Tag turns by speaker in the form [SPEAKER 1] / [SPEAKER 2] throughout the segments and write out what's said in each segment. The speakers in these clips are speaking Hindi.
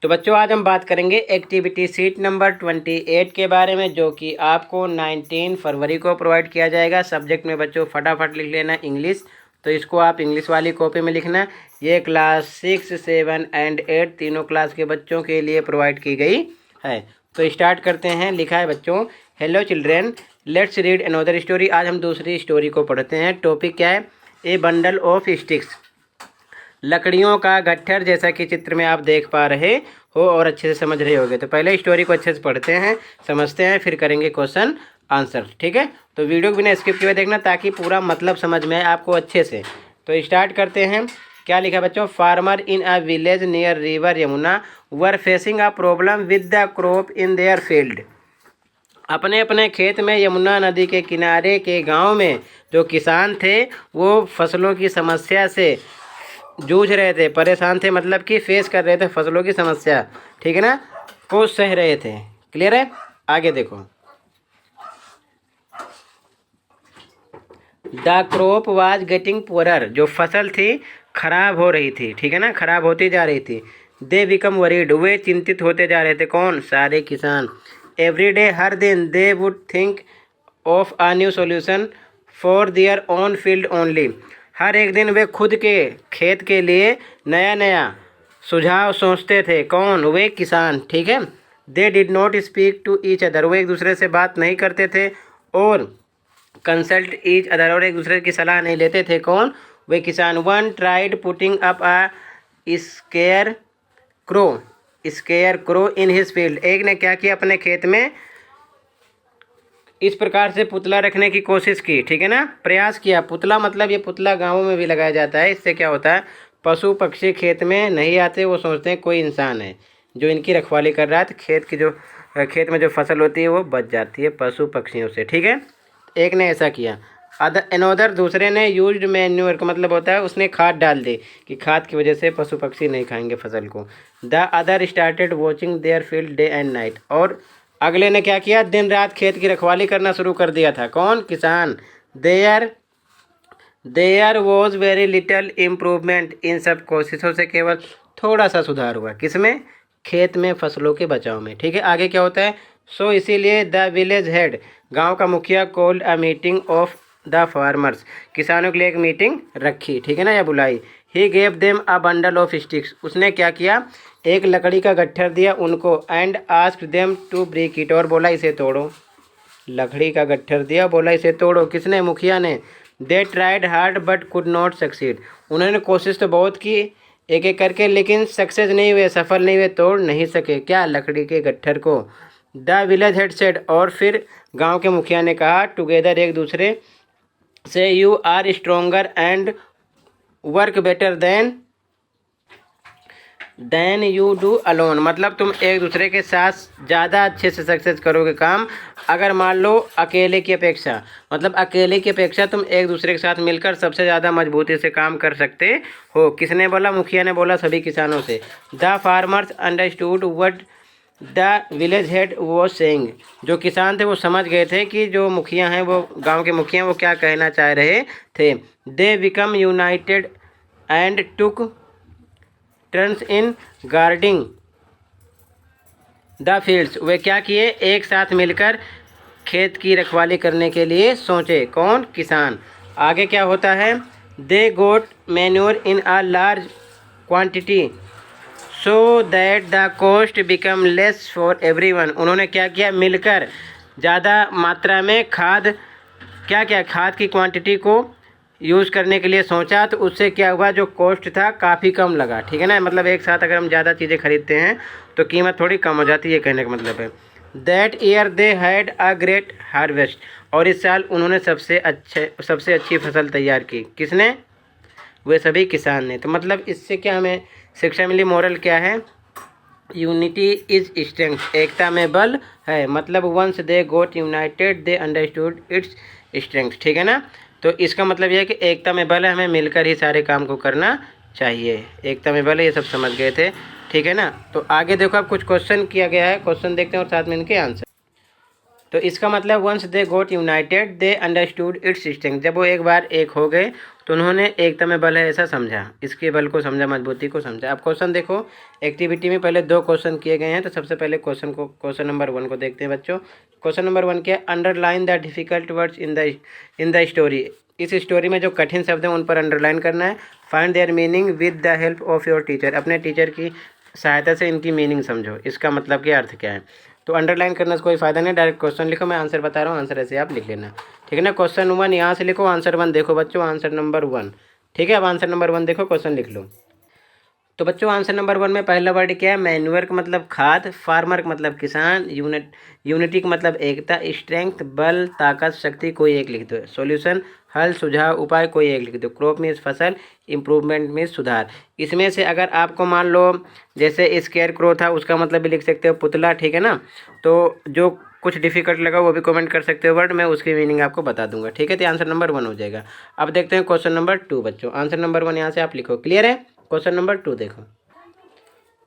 [SPEAKER 1] तो बच्चों आज हम बात करेंगे एक्टिविटी सीट नंबर 28 के बारे में, जो कि आपको 19 फरवरी को प्रोवाइड किया जाएगा। सब्जेक्ट में बच्चों फटाफट लिख लेना इंग्लिश, तो इसको आप इंग्लिश वाली कॉपी में लिखना। ये क्लास 6, 7 एंड 8 तीनों क्लास के बच्चों के लिए प्रोवाइड की गई है। तो स्टार्ट करते हैं। लिखा है बच्चों, hello children, let's read another story. आज हम दूसरी स्टोरी को पढ़ते हैं। टॉपिक क्या है? ए बंडल ऑफ स्टिक्स, लकड़ियों का गट्ठर, जैसा कि चित्र में आप देख पा रहे हो और अच्छे से समझ रहे होगे। तो पहले स्टोरी को अच्छे से पढ़ते हैं, समझते हैं, फिर करेंगे क्वेश्चन आंसर। ठीक है, तो वीडियो को बिना स्किप किए देखना ताकि पूरा मतलब समझ में आए आपको अच्छे से। तो स्टार्ट करते हैं। क्या लिखा बच्चों? Farmer in a village near river Yamuna were facing a problem with the crop in their field. अपने अपने खेत में यमुना नदी के किनारे के गांव में जो किसान थे वो फसलों की समस्या से जूझ रहे थे, परेशान थे, मतलब कि फेस कर रहे थे फसलों की समस्या। ठीक है ना, को सह रहे थे। क्लियर है? आगे देखो। The crop was getting poorer, जो फसल थी खराब हो रही थी। ठीक है ना, खराब होती जा रही थी। दे बिकम वरीड, वे चिंतित होते जा रहे थे। कौन? सारे किसान। एवरी डे, हर दिन, they would think of a new solution for their own field only, हर एक दिन वे खुद के खेत के लिए नया नया सुझाव सोचते थे। कौन? वे किसान। ठीक है। They did not speak to each other, वो एक दूसरे से बात नहीं करते थे और कंसल्ट ईच अदर, और एक दूसरे की सलाह नहीं लेते थे। कौन? वे किसान। One tried putting up a square crow in his field, एक ने क्या किया? अपने खेत में इस प्रकार से पुतला रखने की कोशिश की। ठीक है ना, प्रयास किया। पुतला मतलब ये पुतला गांवों में भी लगाया जाता है। इससे क्या होता है? पशु पक्षी खेत में नहीं आते, वो सोचते हैं कोई इंसान है जो इनकी रखवाली कर रहा है, तो खेत में जो फसल होती है वो बच जाती है पशु पक्षियों से। ठीक है, एक ने ऐसा किया। अनोदर, दूसरे ने यूज्ड मैन्योर का मतलब होता है उसने खाद डाल दी, कि खाद की वजह से पशु पक्षी नहीं खाएंगे फसल को। The other started watching their field day and night, और अगले ने क्या किया? दिन रात खेत की रखवाली करना शुरू कर दिया था। कौन? किसान। There was very little improvement, इन सब कोशिशों से केवल थोड़ा सा सुधार हुआ। किसमें? खेत में, फसलों के बचाव में। ठीक है, आगे क्या होता है? सो इसीलिए द विलेज हेड, गांव का मुखिया, called a meeting of the farmers, किसानों के लिए एक मीटिंग रखी। ठीक है ना, या बुलाई। He gave them a bundle of sticks, उसने क्या किया? एक लकड़ी का गट्ठर दिया उनको। And asked them to break it, और बोला इसे तोड़ो। लकड़ी का गट्ठर दिया, बोला इसे तोड़ो। किसने? मुखिया ने। They tried hard but could not succeed, उन्होंने कोशिश तो बहुत की एक एक करके, लेकिन सक्सेस नहीं हुए, सफल नहीं हुए, तोड़ नहीं सके। क्या? लकड़ी के गट्ठर को। द विलेज हेड सेड, और फिर गांव के मुखिया ने कहा, टुगेदर, एक दूसरे से, you are stronger and work better than you do alone, मतलब तुम एक दूसरे के साथ ज़्यादा अच्छे से सक्सेस करोगे काम, अगर मान लो अकेले की अपेक्षा, मतलब अकेले की अपेक्षा तुम एक दूसरे के साथ मिलकर सबसे ज़्यादा मजबूती से काम कर सकते हो। किसने बोला? मुखिया ने बोला सभी किसानों से। The farmers understood what the village head वो सेइंग, जो किसान थे वो समझ गए थे कि जो मुखिया हैं, वो गांव के मुखिया हैं, वो क्या कहना चाह रहे थे। They become united and took turns in guarding the fields, वे क्या किए? एक साथ मिलकर खेत की रखवाली करने के लिए सोचे। कौन? किसान। आगे क्या होता है? They got manure in a large quantity so that the cost become less for everyone, उन्होंने क्या किया? मिलकर ज़्यादा मात्रा में खाद खाद की क्वांटिटी को यूज़ करने के लिए सोचा, तो उससे क्या हुआ? जो कॉस्ट था काफ़ी कम लगा। ठीक है ना, मतलब एक साथ अगर हम ज़्यादा चीज़ें खरीदते हैं तो कीमत थोड़ी कम हो जाती है, कहने का मतलब है। That year they had a great harvest, और इस साल उन्होंने सबसे अच्छी फसल तैयार की। किसने? वे सभी किसान ने। तो मतलब इससे क्या हमें शिक्षा मिली? मोरल क्या है? यूनिटी इज स्ट्रेंथ, एकता में बल है। मतलब once they got united they understood its strength. ठीक है ना, तो इसका मतलब यह है कि एकता में बल है, हमें मिलकर ही सारे काम को करना चाहिए। एकता में बल है, ये सब समझ गए थे। ठीक है ना, तो आगे देखो, अब कुछ क्वेश्चन किया गया है, क्वेश्चन देखते हैं और साथ में इनके आंसर। तो इसका मतलब once they got united they understood its strength, जब वो एक बार एक हो गए तो उन्होंने एकता में बल है ऐसा समझा, इसके बल को समझा, मजबूती को समझा। अब क्वेश्चन देखो, एक्टिविटी में पहले 2 क्वेश्चन किए गए हैं, तो सबसे पहले क्वेश्चन नंबर 1 को देखते हैं बच्चों। क्वेश्चन नंबर 1 क्या है, underline the difficult words in the story. इस स्टोरी में जो कठिन शब्द हैं उन पर अंडरलाइन करना है। Find there meaning with the help of your teacher. अपने टीचर की सहायता से इनकी मीनिंग समझो, इसका मतलब क्या, अर्थ क्या है। तो अंडरलाइन करने से कोई फायदा नहीं, डायरेक्ट क्वेश्चन लिखो, मैं आंसर बता रहा हूँ, आंसर ऐसे आप लिख लेना, ठीक है ना। क्वेश्चन 1 यहाँ से लिखो, आंसर 1 देखो बच्चों, आंसर नंबर 1, ठीक है। अब आंसर नंबर 1 देखो, क्वेश्चन लिख लो। तो बच्चों आंसर नंबर 1 में पहला वर्ड क्या है, मैन्यूअर का मतलब खाद, फार्मर का मतलब किसान, यूनिटी का मतलब एकता, स्ट्रेंथ बल, ताकत, शक्ति, कोई एक लिख दो। सॉल्यूशन हल, सुझाव, उपाय, कोई एक लिख दो। क्रॉप मीन्स फसल, इम्प्रूवमेंट मीन्स सुधार। इसमें से अगर आपको मान लो जैसे स्केयर क्रो था, उसका मतलब भी लिख सकते हो पुतला, ठीक है ना। तो जो कुछ डिफिकल्ट लगा वो भी कमेंट कर सकते हो वर्ड, मैं उसकी मीनिंग आपको बता दूंगा, ठीक है। तो आंसर नंबर 1 हो जाएगा। अब देखते हैं क्वेश्चन नंबर 2 बच्चों। आंसर नंबर 1 यहाँ से आप लिखो, क्लियर है। क्वेश्चन नंबर 2 देखो,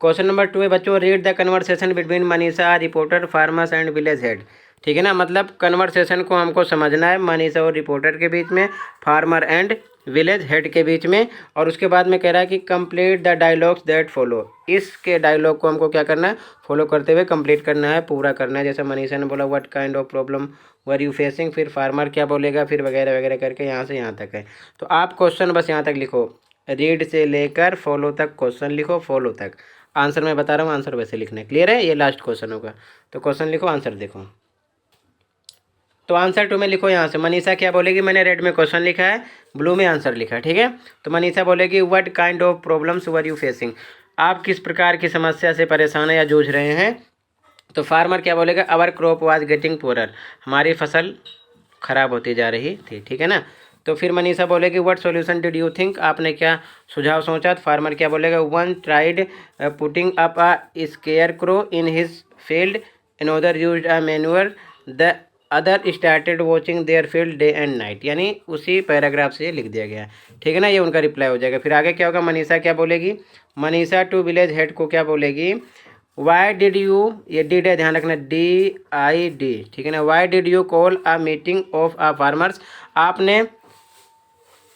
[SPEAKER 1] क्वेश्चन नंबर 2 है बच्चों, read the conversation between Manisha reporter farmers and village head, ठीक है ना। मतलब कन्वर्सेशन को हमको समझना है मनीषा और रिपोर्टर के बीच में, फार्मर एंड विलेज हेड के बीच में। और उसके बाद में कह रहा है कि complete the dialogues that follow. इसके डायलॉग को हमको क्या करना है, फॉलो करते हुए कंप्लीट करना है, पूरा करना है। जैसे मनीषा ने बोला what kind of problem were you facing, फिर फार्मर क्या बोलेगा, फिर वगैरह वगैरह करके यहाँ से यहाँ तक है। तो आप क्वेश्चन बस यहाँ तक लिखो, रीड से लेकर फॉलो तक क्वेश्चन लिखो, फॉलो तक। आंसर मैं बता रहा हूँ, आंसर वैसे लिखना है, क्लियर है। ये लास्ट क्वेश्चन होगा, तो क्वेश्चन लिखो, आंसर देखो। तो आंसर 2 में लिखो यहाँ से, मनीषा क्या बोलेगी, मैंने रेड में क्वेश्चन लिखा है, ब्लू में आंसर लिखा है, ठीक है। तो मनीषा बोलेगी what kind of problems were you facing, आप किस प्रकार की समस्या से परेशान है या जूझ रहे हैं। तो फार्मर क्या बोलेगा, अवर क्रॉप वाज गेटिंग पुअरर, हमारी फसल खराब होती जा रही थी, ठीक है ना। तो फिर मनीषा बोलेगी what solution did you think, आपने क्या सुझाव सोचा। तो फार्मर क्या बोलेगा, one tried putting up a square crow in his field, another used a manure, the other started watching their field day and night. यानी उसी पैराग्राफ से लिख दिया गया, ठीक है ना। ये उनका रिप्लाई हो जाएगा। फिर आगे क्या होगा, मनीषा क्या बोलेगी, मनीषा टू विलेज हेड को क्या बोलेगी, वाई डिड यू, ये डिड है ध्यान रखना, DID, ठीक है ना। Why did you call a meeting of a farmers, आपने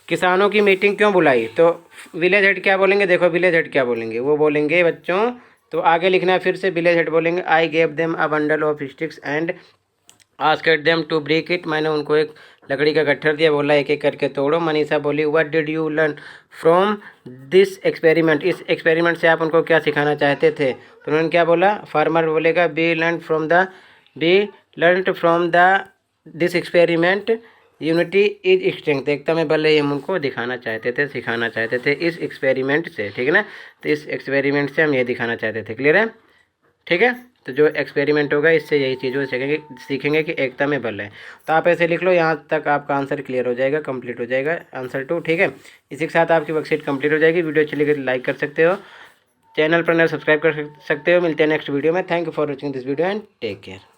[SPEAKER 1] किसानों की मीटिंग क्यों बुलाई। तो विलेज हेड क्या बोलेंगे, देखो विलेज हेड क्या बोलेंगे, वो बोलेंगे बच्चों, तो आगे लिखना है फिर से, विलेज हेड बोलेंगे I gave them a bundle of sticks and asked them to break it, मैंने उनको एक लकड़ी का गट्ठर दिया, बोला एक एक करके तोड़ो। मनीषा बोली what did you learn from this experiment, इस एक्सपेरिमेंट से आप उनको क्या सिखाना चाहते थे। तो उन्होंने क्या बोला, फार्मर बोलेगा we learn from the this experiment unity is strength, एकता में बल है, हम उनको दिखाना चाहते थे, सिखाना चाहते थे इस एक्सपेरिमेंट से, ठीक है ना। तो इस एक्सपेरिमेंट से हम ये दिखाना चाहते थे, क्लियर है, ठीक है। तो जो एक्सपेरिमेंट होगा इससे यही चीज़ों सीखेंगे कि एकता में बल है। तो आप ऐसे लिख लो, यहाँ तक आपका आंसर क्लियर हो जाएगा, कंप्लीट हो जाएगा आंसर 2, ठीक है। इसी के साथ आपकी वर्कशीट कंप्लीट हो जाएगी। वीडियो अच्छी लगी तो लाइक कर सकते हो, चैनल पर नए सब्सक्राइब कर सकते हो। मिलते हैं नेक्स्ट वीडियो में। Thank you for watching this video and take care.